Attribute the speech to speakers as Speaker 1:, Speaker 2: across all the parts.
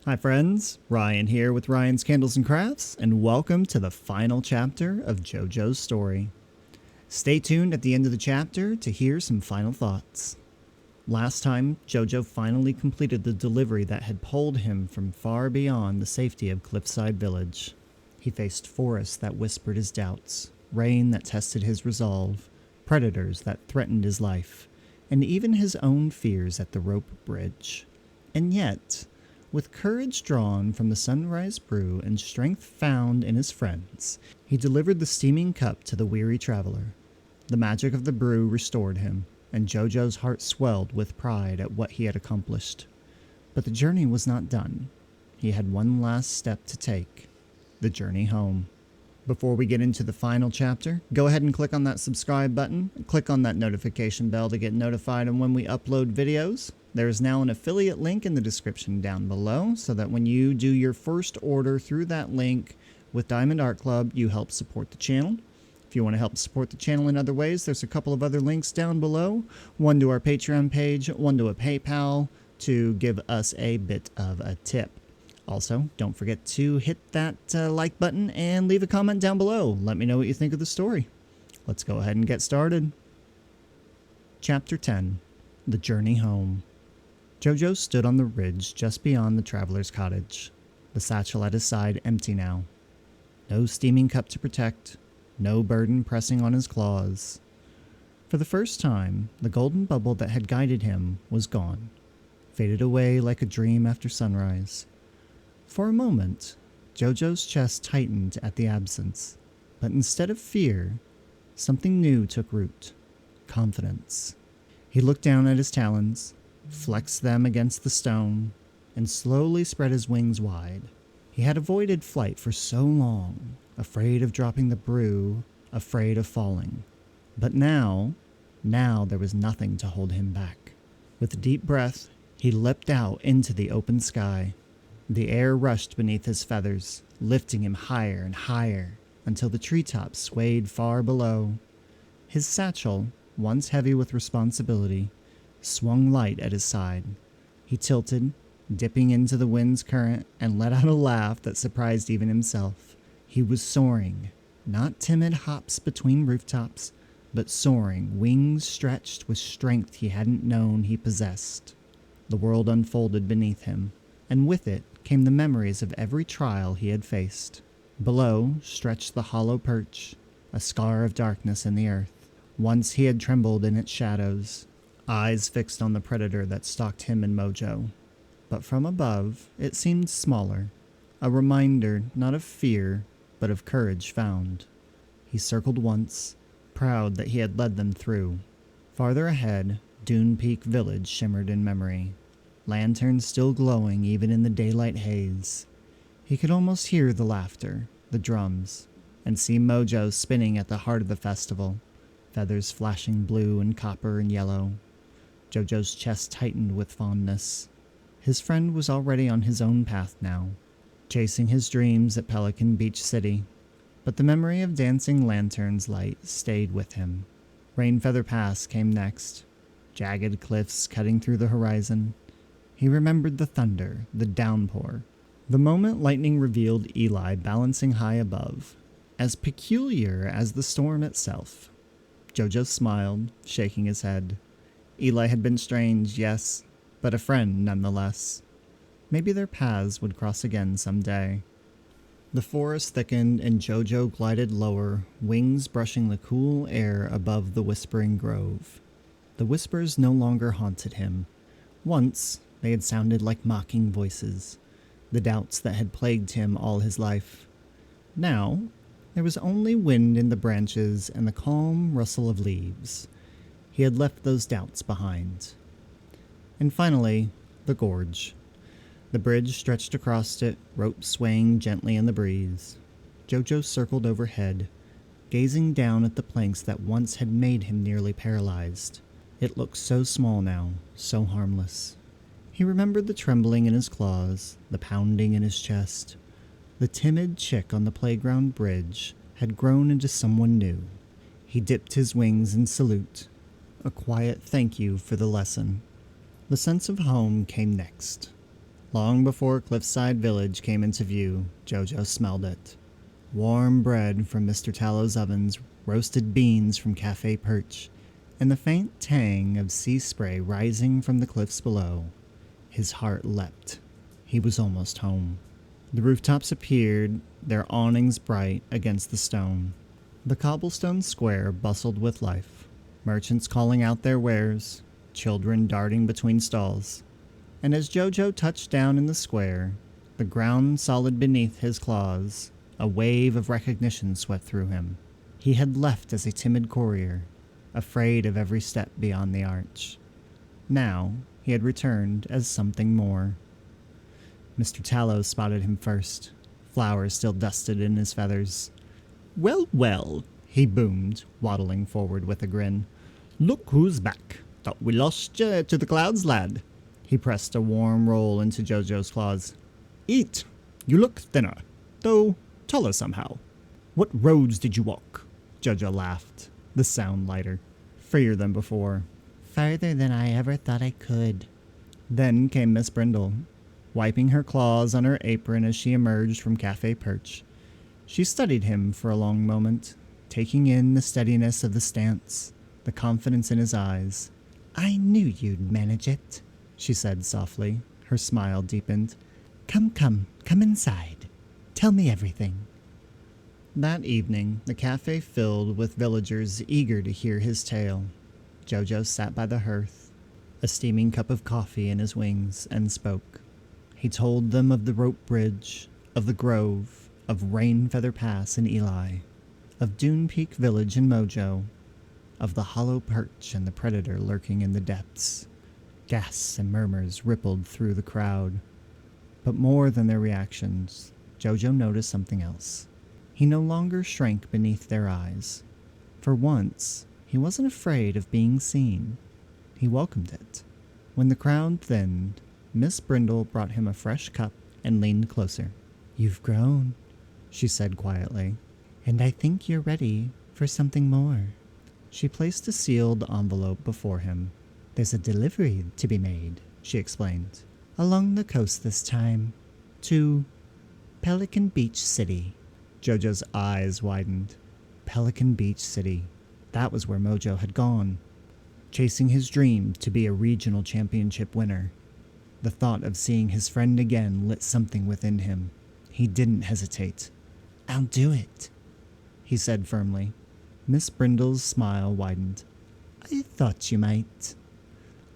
Speaker 1: Hi friends, Ryan here with Ryan's Candles and Crafts, and welcome to the final chapter of Jojo's story. Stay tuned at the end of the chapter to hear some final thoughts. Last time, Jojo finally completed the delivery that had pulled him from far beyond the safety of Cliffside Village. He faced forests that whispered his doubts, rain that tested his resolve, predators that threatened his life, and even his own fears at the rope bridge. And yet, with courage drawn from the Sunrise Brew and strength found in his friends, he delivered the steaming cup to the weary traveler. The magic of the brew restored him, and Jojo's heart swelled with pride at what he had accomplished. But the journey was not done. He had one last step to take, the journey home. Before we get into the final chapter, go ahead and click on that subscribe button and click on that notification bell to get notified on when we upload videos. There is now an affiliate link in the description down below so that when you do your first order through that link with Diamond Art Club, you help support the channel. If you want to help support the channel in other ways, there's a couple of other links down below. One to our Patreon page, one to a PayPal to give us a bit of a tip. Also, don't forget to hit that like button and leave a comment down below. Let me know what you think of the story. Let's go ahead and get started. Chapter 10, The Journey Home. Jojo stood on the ridge just beyond the traveler's cottage, the satchel at his side empty now. No steaming cup to protect, no burden pressing on his claws. For the first time, the golden bubble that had guided him was gone, faded away like a dream after sunrise. For a moment, Jojo's chest tightened at the absence, but instead of fear, something new took root: confidence. He looked down at his talons, flexed them against the stone, and slowly spread his wings wide. He had avoided flight for so long, afraid of dropping the brew, afraid of falling. But now there was nothing to hold him back. With a deep breath, he leapt out into the open sky. The air rushed beneath his feathers, lifting him higher and higher, until the treetops swayed far below. His satchel, once heavy with responsibility, swung light at his side. He tilted, dipping into the wind's current, and let out a laugh that surprised even himself. He was soaring, not timid hops between rooftops, but soaring, wings stretched with strength he hadn't known he possessed. The world unfolded beneath him, and with it came the memories of every trial he had faced. Below stretched the hollow perch, a scar of darkness in the earth. Once he had trembled in its shadows, eyes fixed on the predator that stalked him and Mojo. But from above, it seemed smaller, a reminder not of fear, but of courage found. He circled once, proud that he had led them through. Farther ahead, Dune Peak Village shimmered in memory, lanterns still glowing even in the daylight haze. He could almost hear the laughter, the drums, and see Mojo spinning at the heart of the festival, feathers flashing blue and copper and yellow. Jojo's chest tightened with fondness. His friend was already on his own path now, chasing his dreams at Pelican Beach City. But the memory of dancing lanterns' light stayed with him. Rainfeather Pass came next, jagged cliffs cutting through the horizon. He remembered the thunder, the downpour, the moment lightning revealed Eli balancing high above, as peculiar as the storm itself. Jojo smiled, shaking his head. Eli had been strange, yes, but a friend nonetheless. Maybe their paths would cross again someday. The forest thickened and Jojo glided lower, wings brushing the cool air above the whispering grove. The whispers no longer haunted him. Once, they had sounded like mocking voices, the doubts that had plagued him all his life. Now, there was only wind in the branches and the calm rustle of leaves. He had left those doubts behind. And finally, the gorge. The bridge stretched across it, ropes swaying gently in the breeze. Jojo circled overhead, gazing down at the planks that once had made him nearly paralyzed. It looked so small now, so harmless. He remembered the trembling in his claws, the pounding in his chest. The timid chick on the playground bridge had grown into someone new. He dipped his wings in salute, a quiet thank you for the lesson. The sense of home came next. Long before Cliffside Village came into view, Jojo smelled it. Warm bread from Mr. Tallow's ovens, roasted beans from Cafe Perch, and the faint tang of sea spray rising from the cliffs below. His heart leapt. He was almost home. The rooftops appeared, their awnings bright against the stone. The cobblestone square bustled with life, merchants calling out their wares, children darting between stalls. And as Jojo touched down in the square, the ground solid beneath his claws, a wave of recognition swept through him. He had left as a timid courier, afraid of every step beyond the arch. Now he had returned as something more. Mr. Tallow spotted him first, flowers still dusted in his feathers. "Well, well," he boomed, waddling forward with a grin. "Look who's back. Thought we lost you to the clouds, lad." He pressed a warm roll into Jojo's claws. "Eat. You look thinner, though taller somehow." "What roads did you walk?" Jojo laughed, the sound lighter, freer than before. "Farther than I ever thought I could." Then came Miss Brindle, wiping her claws on her apron as she emerged from Cafe Perch. She studied him for a long moment, taking in the steadiness of the stance, the confidence in his eyes. "I knew you'd manage it," she said softly. Her smile deepened. Come inside. Tell me everything." That evening, the cafe filled with villagers eager to hear his tale. Jojo sat by the hearth, a steaming cup of coffee in his wings, and spoke. He told them of the rope bridge, of the grove, of Rainfeather Pass in Eli, of Dune Peak Village in Mojo, of the hollow perch and the predator lurking in the depths. Gasps and murmurs rippled through the crowd. But more than their reactions, Jojo noticed something else. He no longer shrank beneath their eyes. For once, he wasn't afraid of being seen. He welcomed it. When the crowd thinned, Miss Brindle brought him a fresh cup and leaned closer. "You've grown," she said quietly, "and I think you're ready for something more." She placed a sealed envelope before him. "There's a delivery to be made," she explained. "Along the coast this time. To Pelican Beach City." Jojo's eyes widened. Pelican Beach City. That was where Mojo had gone, chasing his dream to be a regional championship winner. The thought of seeing his friend again lit something within him. He didn't hesitate. "I'll do it," he said firmly. Miss Brindle's smile widened. "I thought you might."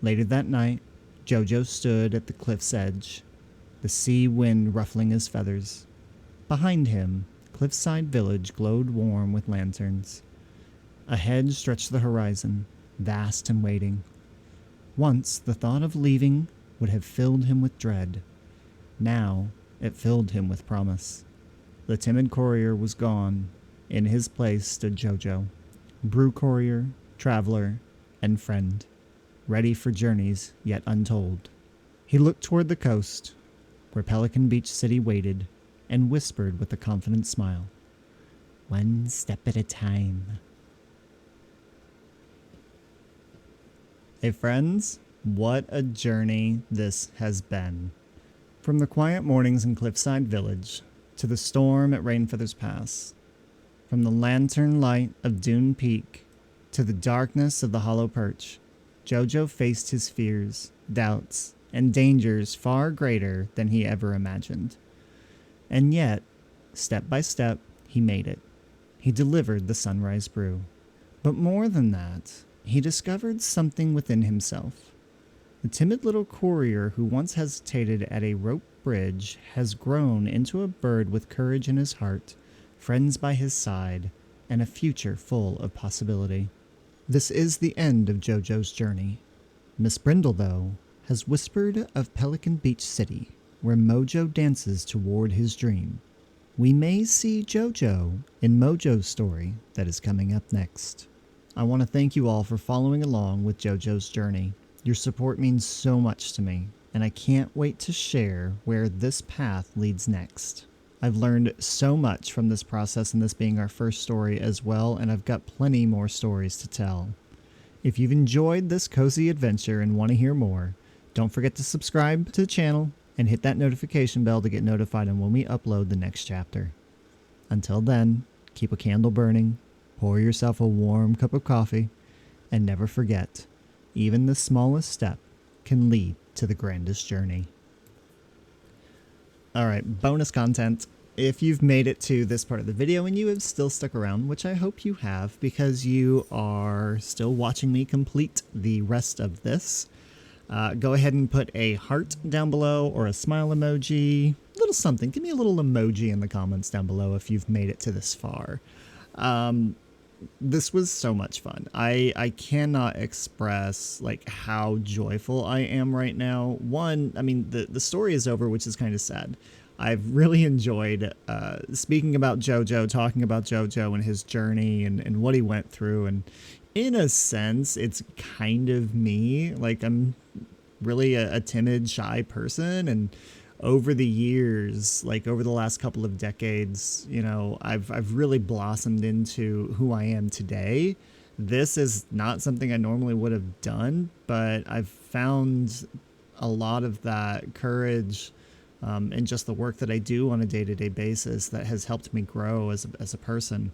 Speaker 1: Later that night, Jojo stood at the cliff's edge, the sea wind ruffling his feathers. Behind him, Cliffside Village glowed warm with lanterns. Ahead stretched the horizon, vast and waiting. Once the thought of leaving would have filled him with dread. Now it filled him with promise. The timid courier was gone. In his place stood Jojo, brew courier, traveler, and friend, ready for journeys yet untold. He looked toward the coast, where Pelican Beach City waited, and whispered with a confident smile, "One step at a time." Hey friends, what a journey this has been. From the quiet mornings in Cliffside Village, to the storm at Rainfeather's Pass, from the lantern light of Dune Peak, to the darkness of the hollow perch, Jojo faced his fears, doubts, and dangers far greater than he ever imagined. And yet, step by step, he made it. He delivered the Sunrise Brew. But more than that, he discovered something within himself. The timid little courier who once hesitated at a rope bridge has grown into a bird with courage in his heart, friends by his side, and a future full of possibility. This is the end of Jojo's journey. Miss Brindle, though, has whispered of Pelican Beach City, where Mojo dances toward his dream. We may see Jojo in Mojo's story that is coming up next. I want to thank you all for following along with Jojo's journey. Your support means so much to me, and I can't wait to share where this path leads next. I've learned so much from this process and this being our first story as well, and I've got plenty more stories to tell. If you've enjoyed this cozy adventure and want to hear more, don't forget to subscribe to the channel and hit that notification bell to get notified on when we upload the next chapter. Until then, keep a candle burning, pour yourself a warm cup of coffee, and never forget, even the smallest step can lead to the grandest journey. Alright, bonus content. If you've made it to this part of the video and you have still stuck around, which I hope you have because you are still watching me complete the rest of this, go ahead and put a heart down below or a smile emoji, little something. Give me a little emoji in the comments down below if you've made it to this far. This was so much fun. I cannot express like how joyful I am right now. One, I mean, the story is over, which is kind of sad. I've really enjoyed speaking about Jojo, talking about Jojo and his journey and what he went through. And in a sense, it's kind of me. Like, I'm really a timid, shy person. And over the years, like over the last couple of decades, you know, I've really blossomed into who I am today. This is not something I normally would have done, but I've found a lot of that courage and just the work that I do on a day-to-day basis that has helped me grow as a person.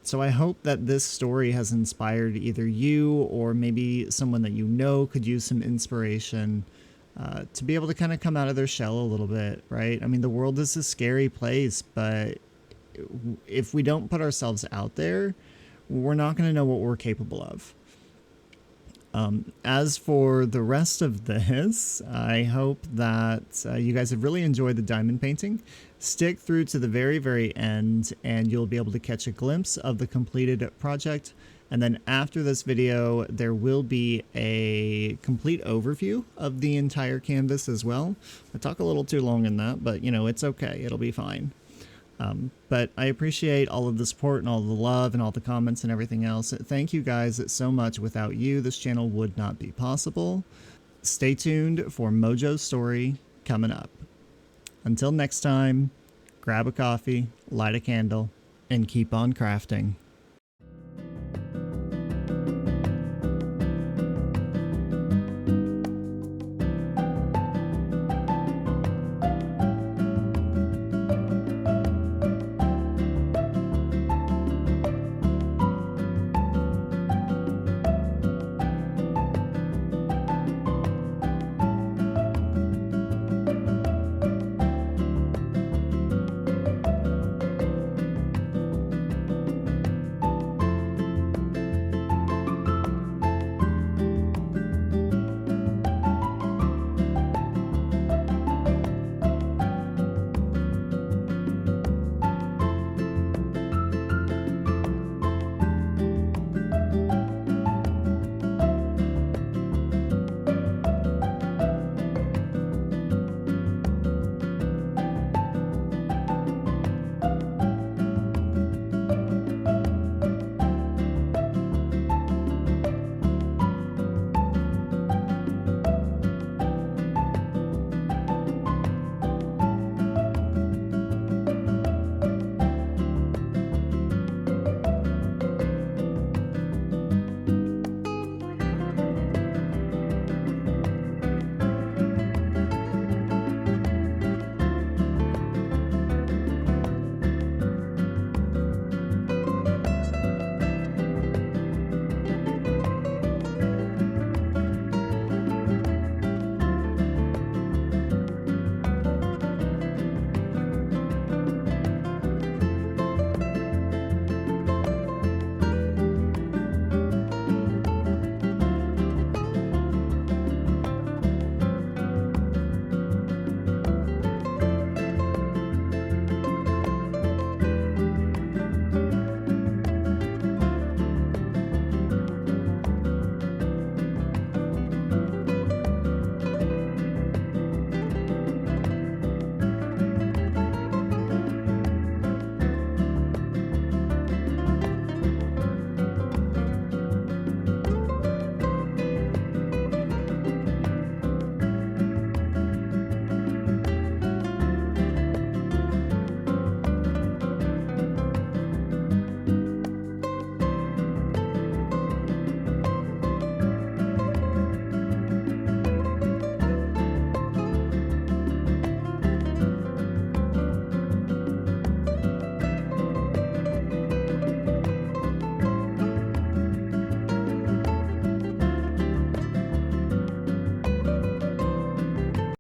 Speaker 1: So I hope that this story has inspired either you or maybe someone that you know could use some inspiration to be able to kind of come out of their shell a little bit, right? I mean, the world is a scary place, but if we don't put ourselves out there, we're not going to know what we're capable of. As for the rest of this, I hope that you guys have really enjoyed the diamond painting. Stick through to the very, very end, and you'll be able to catch a glimpse of the completed project. And then after this video, there will be a complete overview of the entire canvas as well. I talk a little too long in that, but you know, it's okay. It'll be fine. But I appreciate all of the support and all the love and all the comments and everything else. Thank you guys so much. Without you, this channel would not be possible. Stay tuned for Mojo's story coming up. Until next time, grab a coffee, light a candle, and keep on crafting.